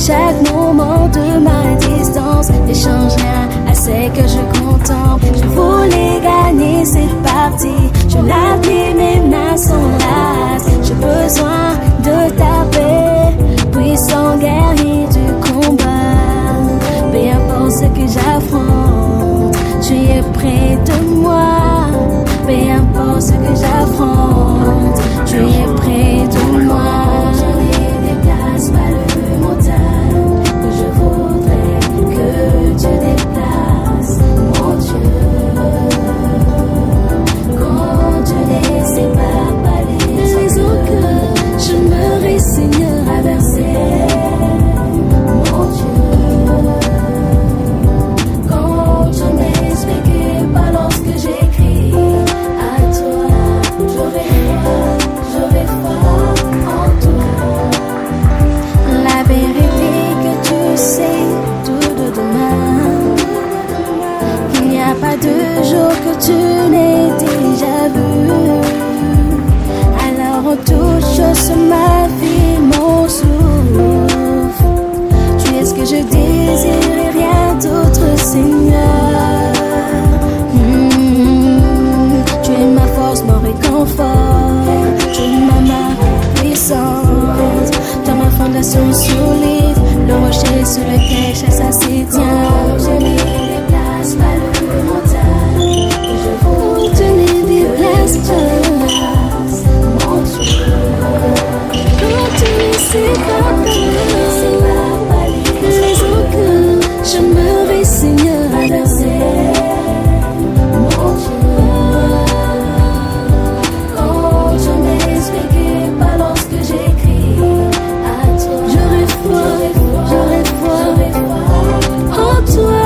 chaque moment de ma distance ne change rien à ce que je contemple. Je voulais gagner, c'est parti. Je l'appuie, mes mains sont lasses. J'ai besoin de ta paix, puissant guerrier du combat. Peu importe ce que j'affronte, tu es près de moi. Peu importe ce que j'affronte, tu es près de moi. Je ne déplace pas le montagne que je voudrais que tu déplaces, mon Dieu. Quand tu les sépares pas les eaux que je me résigne à verser, mon Dieu. Quand tu m'expliquais pas lorsque j'écris à toi, j'aurais foi en toi. La vérité que tu sais tout de demain, qu'il n'y a pas de jour que tu n'aies déjà vu. Alors en toute chose ma vie, mon souffle, tu es ce que je désire et rien d'autre, Seigneur. Tu es ma force, mon réconfort, tu es ma main puissante, toi ma fondation solide, le rocher sur lequel chasse à ses tiens. Je ne déplace pas le montagne, je vous te ne déplace pas, mon Dieu. Quand tu ne sais pas les eaux que je me résigne à verser, mon Dieu. Quand je m'expliquais pas lorsque j'écris à toi, j'aurais foi en toi.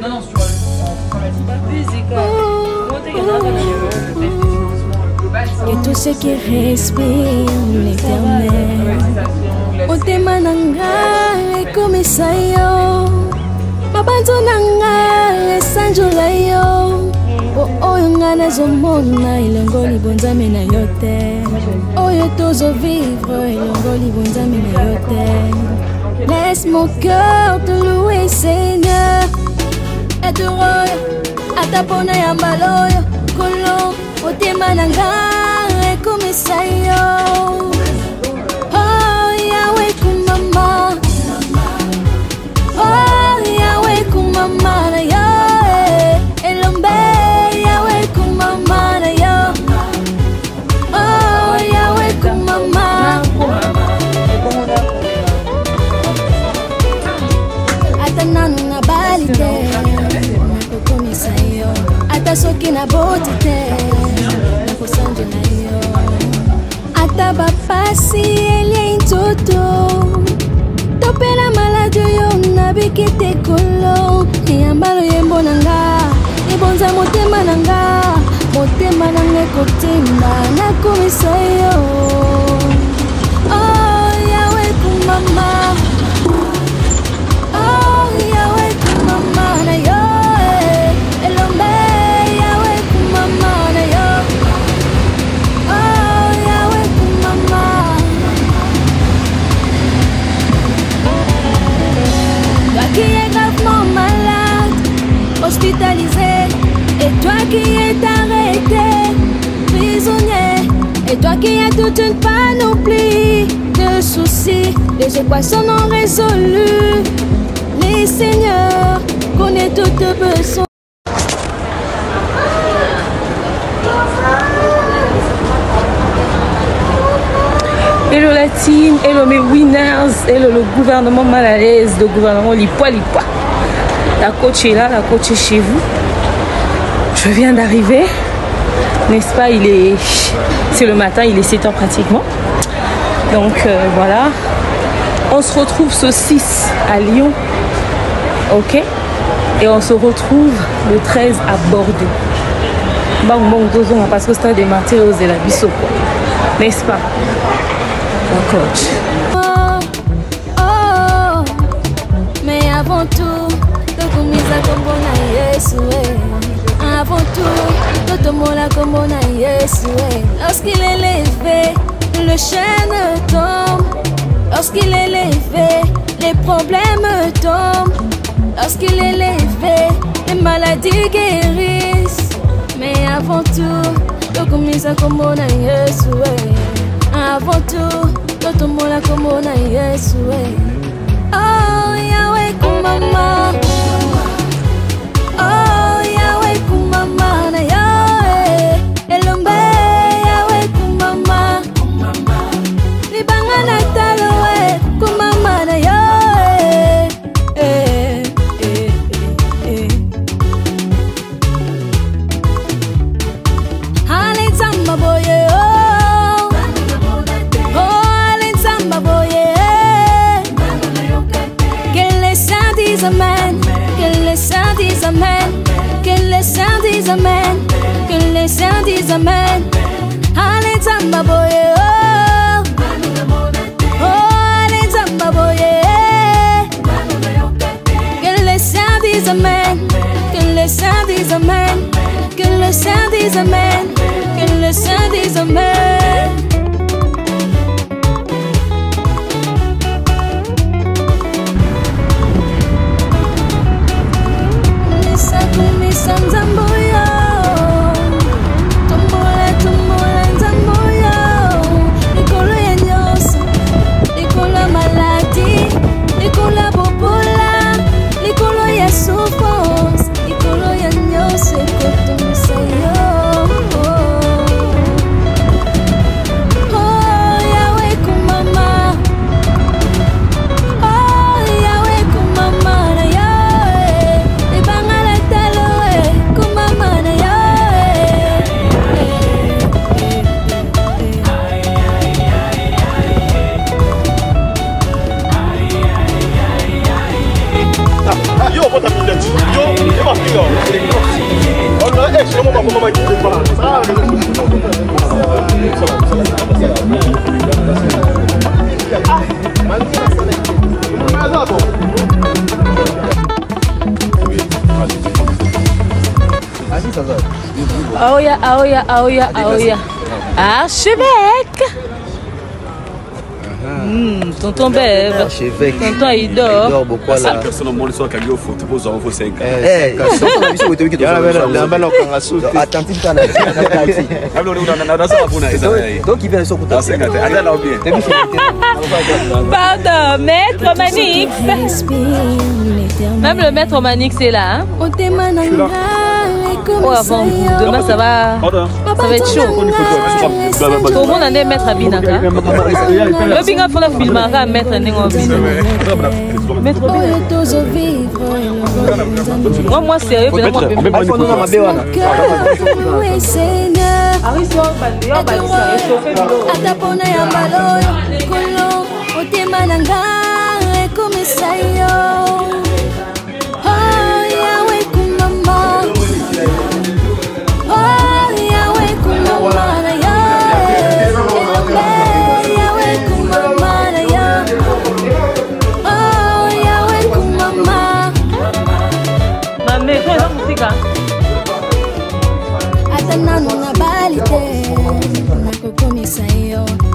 Non, non, sur et tout ce qui respire l'éternel. O tema nanga comme ça yo, mabanzo nanga sanjola yo. O oyo ngana zomona ilongoli bonzame na yote. Oyo tozo vivre ilongoli bonzame na yote. Laisse mon cœur te louer, Seigneur. Et te roya, atapona ya mbaloyo, kolo, o tema nanga comme ça yo. Oh Yahweh kumama, oh Yahweh kumama na yo, elombe Yahweh kumama nanu na balite nakokomisa yo ata soki na boti te nakosanjela yo ata bapasi elie nzoto topela maladi yo nabiki te kolo eyambalo yembo na nga ebonza motema na nga motema na nga ekotimba nakomisa yo oh yawe kumama oh yawe kumama na yo elombe yawe kumama na yo oh yawe kumama toi qui es gravement malade hospitalisé et toi qui es arrêté prisonnier et toi qui as toute une panoplie de soucis, les équations non résolues. Les seigneurs connaissent toutes tes besoins. Hello la team, hello mes winners, hello le gouvernement mal à l'aise, le gouvernement lipoa. La coach est là, la coach est chez vous. Je viens d'arriver, n'est-ce pas? C'est le matin, il est 7 h pratiquement. Donc voilà, on se retrouve ce 6 à Lyon, ok? Et on se retrouve le 13 à Bordeaux. Parce que c'est des matériaux de la biseau, n'est-ce pas? La coach. Mais avant tout, avant tout, lorsqu'il est levé, le chêne tombe. Lorsqu'il est levé, les problèmes tombent. Lorsqu'il est levé, les maladies guérissent. Mais avant tout, avant tout, oh Yahweh kumama. Oh Yahweh kumama na Yahweh elombe Yahweh kumama libanga na taloe kumama na Yahweh ale nzamba boye ale nzamba boye que les saints disent amen. Que les saints disent amen, que les saints disent amen, que les saints disent amen. Allez zamba boye oh, oh allez zamba boye. Que les saints disent amen, que les saints disent amen, que les saints disent amen, que les saints disent amen. Aoya. Archevêque. Tonton Bev. Tonton il dort beaucoup là. Personne au monde soit qui au foot pour avoir 5 ans. Donc il vient sur côté. Pardon, maître Manix. Même le maître Manix est là. Oh, avant vous, demain ça va être chaud. Tout le monde en est maître à Binaka. Le Binga pour la filmara à mettre un moi sérieux,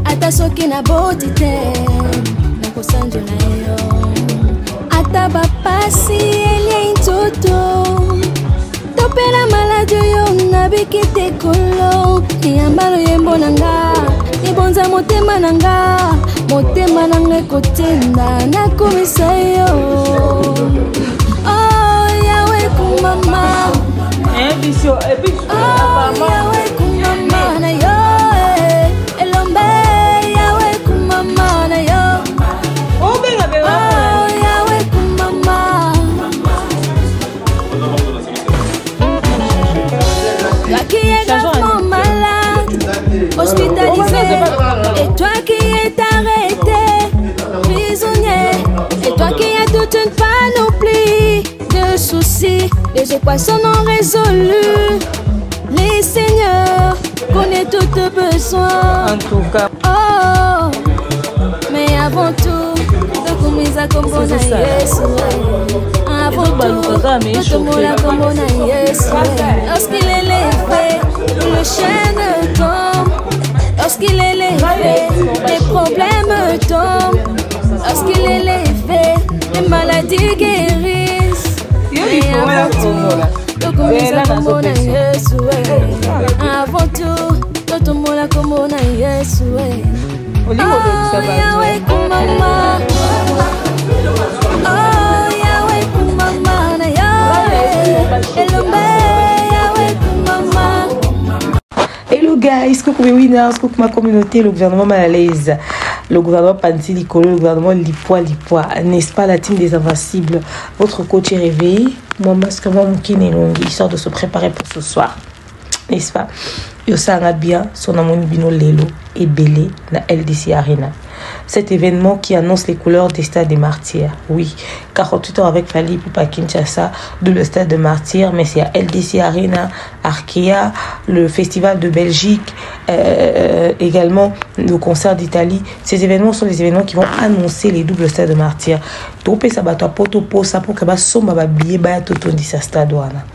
ata soki na boti te nakosanjola yo ata bapasi elie ntoto topela maladi oyo nabiki te kolo eyambalo yembo na nga ebonza motema na nga ekotenda nakomisa yo oh yawe kumama yawe kumama na yo hospitalisé, et toi qui es arrêté, prisonnier, et toi qui as toute une panoplie de soucis, les équations non résolues, les seigneurs connaissent tous tes besoins. En tout cas, oh, mais avant tout, de comisa comme bon Yesu. Avant tout, de moula comme bon Yesu. Lorsqu'il est levé, le chêne tombe. Lorsqu'il est levé, les problèmes tombent. Lorsqu'il est levé, les maladies guérissent. Et avant tout, de comisa comme bon Yesu. Avant tout, de moula comme bon Yesu. Oh, Yahweh, kumama. Oh, Yahweh, kumama na Yahweh. Elombe, Yahweh, kumama. Hello guys, coucou mes winners, coucou ma communauté, le gouvernement mal à l'aise, le gouvernement Panti Likolo, le gouvernement Lipoa, n'est-ce pas la team des invincibles? Votre coach est réveillé, moi masque moi mon longue, histoire de se préparer pour ce soir, n'est-ce pas? Yosanga bien son amour bino lelo et belé na LDC Arena. Cet événement qui annonce les couleurs des stades des martyrs. Oui, 48 heures avec Fally Ipupa Kinshasa, de le stade de martyrs, mais c'est à LDC Arena, Arkea, le festival de Belgique, également le concert d'Italie. Ces événements sont les événements qui vont annoncer les doubles stades de martyrs. Topé ça bato poto po ça pour que ba somba ba billet ba toto ndi sa stade wana.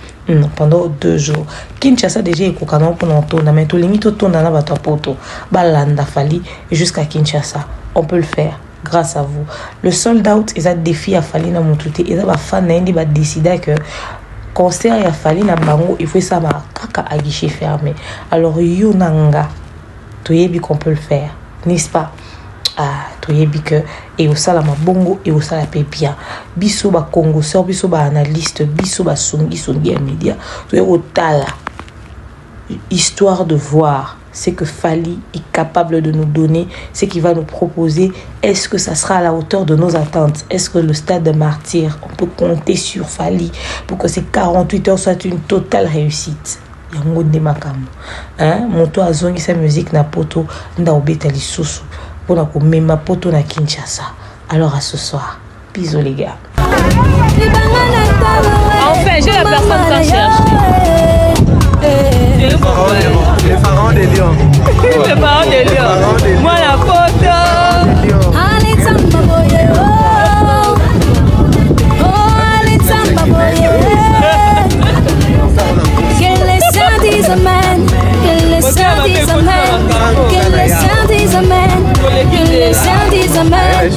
Pendant 2 jours. Kinshasa déjà est kokana pour n'entendre, mais tout limite autour na bato poto. Balanda Fally jusqu'à Kinshasa. On peut le faire grâce à vous. Le sold out est un défi à Fally na montouté. Et ça va fan na indi ba décider que concert ya Fally na bango il faut ça ma kaka à guichet fermé. Alors yo nanga toyebi qu'on peut le faire, n'est-ce pas? Ah, toyebi que et au sala bongo et au sala bien. Biso ba Congo sort biso ba analyste biso ba songi média. Toyebi tala histoire de voir ce que Fally est capable de nous donner, ce qu'il va nous proposer. Est-ce que ça sera à la hauteur de nos attentes? Est-ce que le stade de martyr, on peut compter sur Fally pour que ces 48 heures soient une totale réussite? Yango de makamu. Hein? Monto azongi sa musique na poto nda obeta lisusu pour na ko mema poto na Kinshasa. Alors à ce soir. Bisous les gars. Enfin, j'ai la personne qu'on cherche. Les pharaons des lions. Les pharaons des lions. Moi la photo. Que les saints disent amen. Que les saints disent amen. Que les saints disent amen. Que les saints disent amen.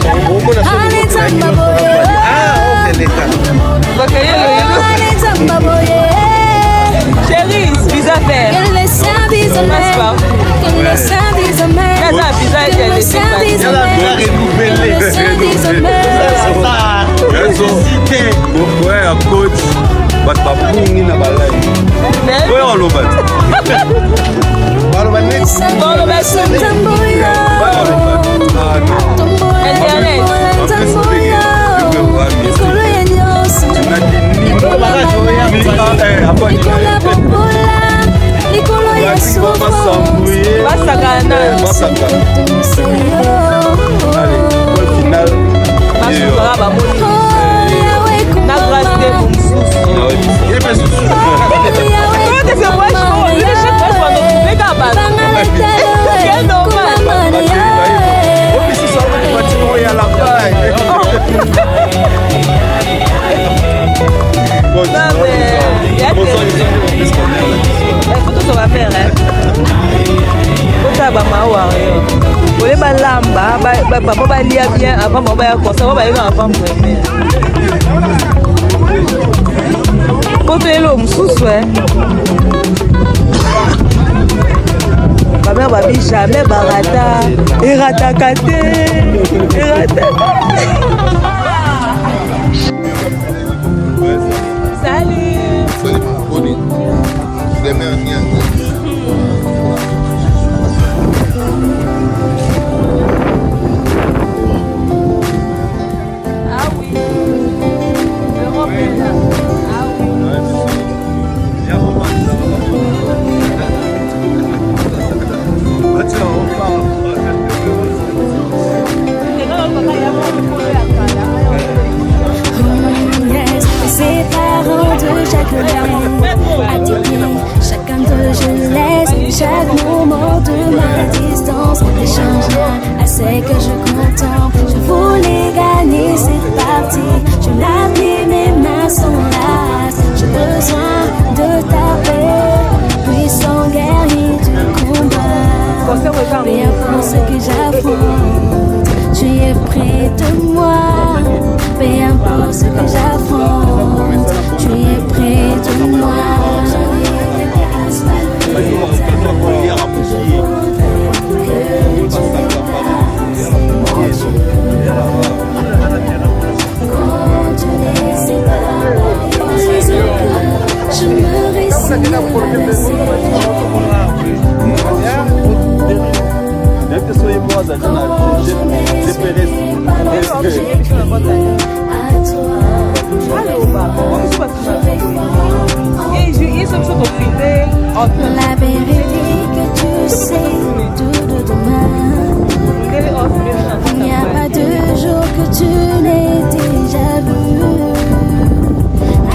Chérie, visa faire. Que les saints disent amen. Que les saints disent amen. Que les saints disent amen. Que les saints disent amen. Ouais, coach. Papa lia bien avant mon père comme ça, on va aller avant premier. Pour te l'homme sous ouais. Ma mère va bien jamais barata, erata kate, erata. Salut. Salut. Je mets un lien. Chacun d'eux je laisse chaque moment de ma distance. N'échange rien à ce que je contemple. Je voulais gagner cette partie. Je l'appuie, mes mains sont lasses. J'ai besoin de ta paix, puissant guerrier du combat. Peu importe ce que j'affronte, tu es près de moi. Peu importe ce que j'affronte, tu es près de moi. Je me résigne la vérité que tu sais tout de demain. Il n'y a pas 2 jours que tu n'aies déjà vu.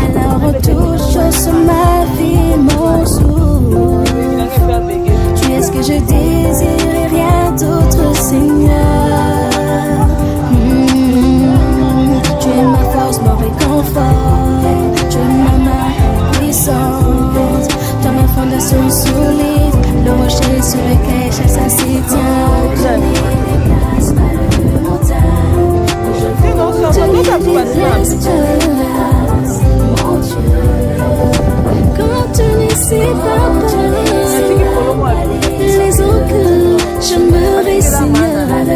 Alors toute chose sur ma vie, mon sourd. Tu es ce que je désire et rien d'autre, Seigneur. Tu es ma force, mon réconfort. Tu es ma main puissante. Toi ma fondation solide, le rocher sur lequel chaque s'y tient. Quand tu ne sais pas parler, les autres, je me résigne.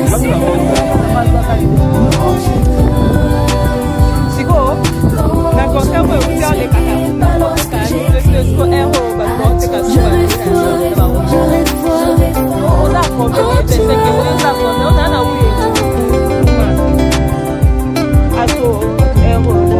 Je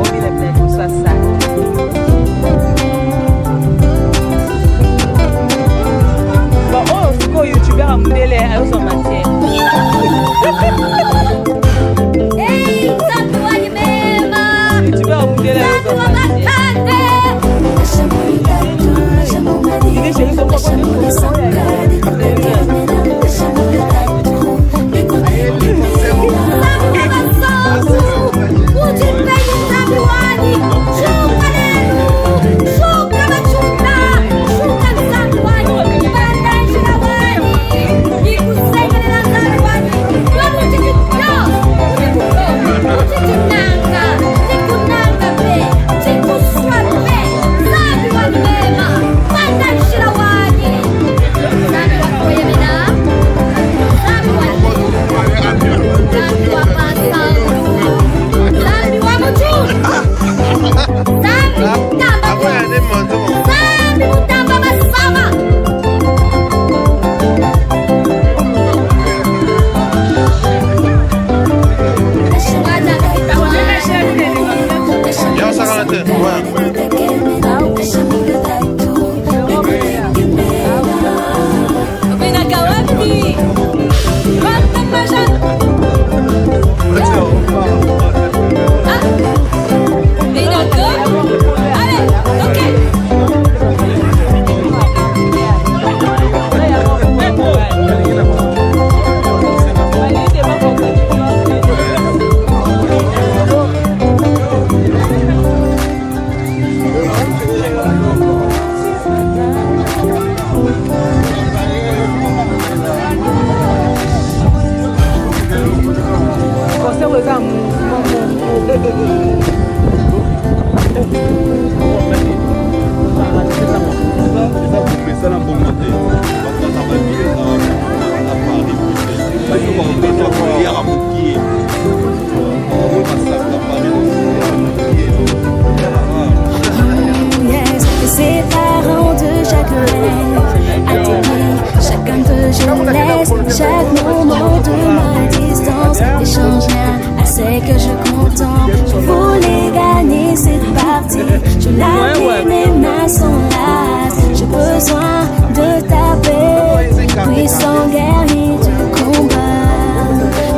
Ses parents de chaque rêve atterris, chacun de je laisse chaque moment de ma distance. N'échange rien, assez que je contemple. Je voulais gagner cette partie. Je l'appuie, mes mains sont lasses. J'ai besoin de ta paix, puissant guerrier du combat.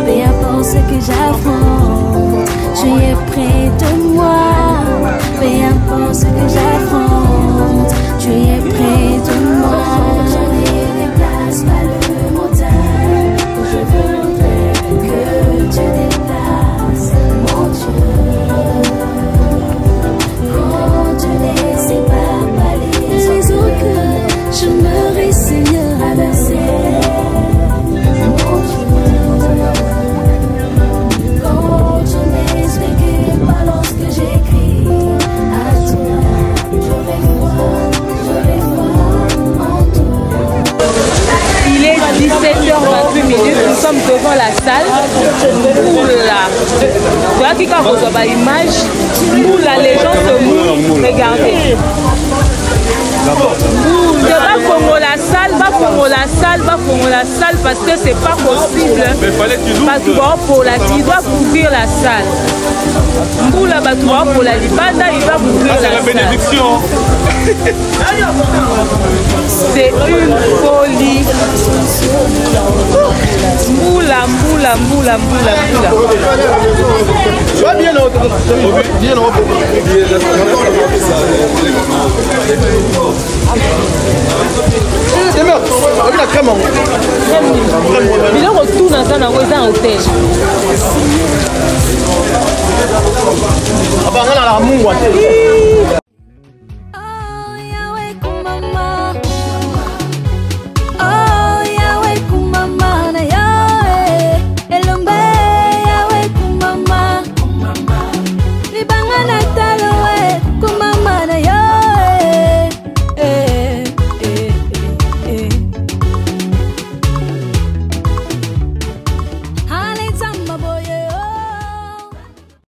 Peu importe ce que j'affronte, tu es près de moi. Peu importe ce que j'affronte, tu es près de moi. Je ne déplace pas le montagne, je voudrais que tu déplaces mon Dieu. Quand tu les sépares par les oiseaux que je me résigne à verser. Mon Dieu, quand je m'explique pas lorsque j'écris. Il est 17h28, nous sommes devant la salle. Oula. Voilà qui quand vous avez l'image, Moula, les gens se moulent. Regardez. La salle parce que c'est pas possible. Parce que pour la il doit couvrir la salle. Moula Batoua pour la libanda, il va couvrir la salle. C'est une folie. Moula. Il retourne dans un hôtel.